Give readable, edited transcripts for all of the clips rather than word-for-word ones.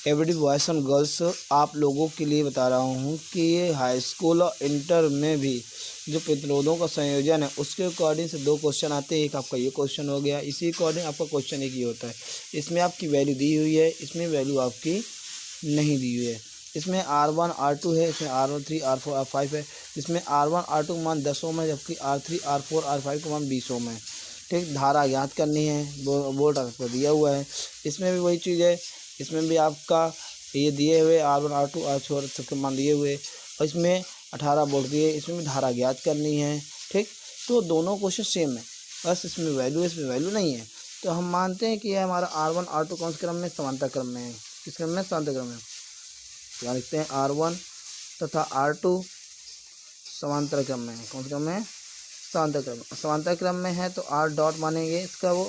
Every boys and girls, आप लोगों के लिए बता रहा हूँ कि ये हाई स्कूल और इंटर में भी जो प्रतिरोधों का संयोजन है उसके अकॉर्डिंग से दो क्वेश्चन आते हैं। एक आपका ये क्वेश्चन हो गया, इसी अकॉर्डिंग आपका क्वेश्चन एक ही होता है। इसमें आपकी वैल्यू दी हुई है, इसमें वैल्यू आपकी नहीं दी हुई है। इसमें R1 R2 है, इसमें R13 R4 R5 है। इसमें R1 R2 का मान 10 ओम है, जबकि R3 R4 R5 का मान 20 ओम है। ठीक, धारा ज्ञात करनी है, वोल्ट आपको दिया हुआ है। इसमें भी वही चीज़ है, इसमें भी आपका ये दिए हुए R1 R2 R4 सबके मान दिए हुए, और इसमें 18 वोल्ट दिए, इसमें भी धारा ज्ञात करनी है। ठीक, तो दोनों क्वेश्चन सेम है, बस इसमें वैल्यू है, इसमें वैल्यू नहीं है। तो हम मानते हैं कि यह हमारा R1 R2 कौन से क्रम में, समांतर क्रम में है। किस क्रम में, समांतर क्रम में। तो यहाँ लिखते हैं R1 तथा R2 समांतर क्रम में है। कौन से क्रम में है, समांतर क्रम। समांतर क्रम में है तो R डॉट मानेंगे इसका, वो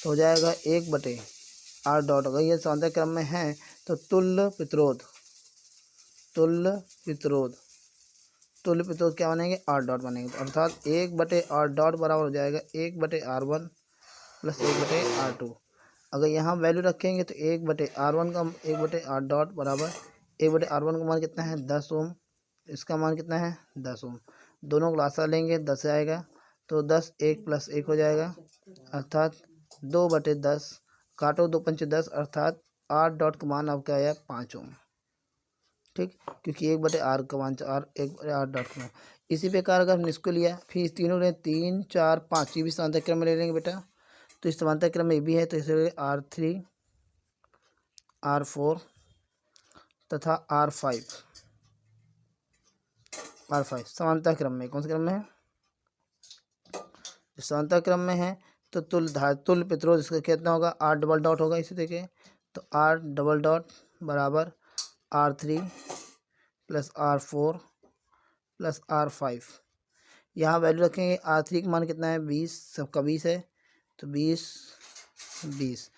तो हो जाएगा 1/R डॉट। अगर ये समांतर क्रम में है तो तुल्य प्रतिरोध क्या बनेंगे, R डॉट बनेंगे। तो अर्थात 1/R डॉट बराबर हो जाएगा 1/R1 प्लस 1/R2। अगर यहाँ वैल्यू रखेंगे तो 1/R1 का 1/R डॉट बराबर 1/R1 का मान कितना है, 10 ओम। इसका मान कितना है, 10 ओम। दोनों को लासा लेंगे, 10 आएगा, तो 10 1 प्लस 1 हो जाएगा, अर्थात 2/10। काटो 2 पंचे 10, अर्थात R डॉट का मान आपका आया 5 ओम। ठीक, क्योंकि 1/R का मान 4, 1/R डॉट का मान। इसी प्रकार अगर हमने इसको लिया, फिर इस तीनों ले 3 4 5, ये भी समांतर क्रम में ले लेंगे बेटा। तो इस समांतर क्रम में ये भी है, तो इसे R3 R4 तथा R5 समांतर क्रम में। कौन से क्रम में है, समांतर क्रम में है। तो तुल्य प्रतिरोध इसका कितना होगा, R डबल डॉट होगा। इसी तरीके तो R डबल डॉट बराबर R3 plus R4 plus R5। यहाँ वैल्यू रखेंगे, R3 का मान कितना है, 20, सबका 20 है, तो 20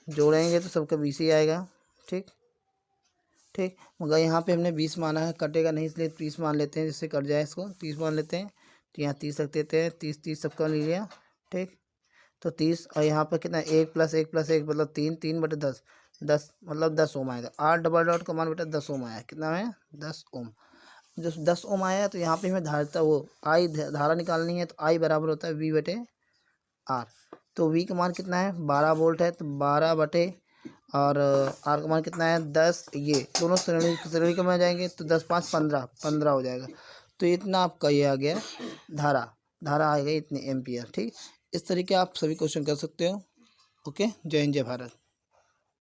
जोड़ेंगे तो सबका 20 ही आएगा। ठीक, मगर यहाँ पे हमने 20 माना है, कटेगा नहीं, इसलिए 30 मान लेते हैं, जिससे कट जाए इसको 30 मान लेते हैं। तो यहाँ 30 रख देते हैं, 30 सबका ले लिया। ठीक, तो 30, और यहाँ पर कितना, 1 प्लस 1 प्लस 1 मतलब 3, 3/10, 10 मतलब 10 ओम आएगा। R डबल डॉट का मान बेटा 10 ओम आया, कितना है, 10 ओम। जब 10 ओम आया तो यहाँ पे हमें धारा निकालनी है, तो I बराबर होता है V/R। तो V का मान कितना है, 12 वोल्ट है, तो 12 और R का मान कितना है, 10। ये दोनों श्रेणी में आ जाएंगे, तो 10 5 15 हो जाएगा। तो इतना आपका ये आ गया, धारा आ गई इतने एम्पियर। ठीक, इस तरीके आप सभी क्वेश्चन कर सकते हो। ओके, जय हिंद जय भारत।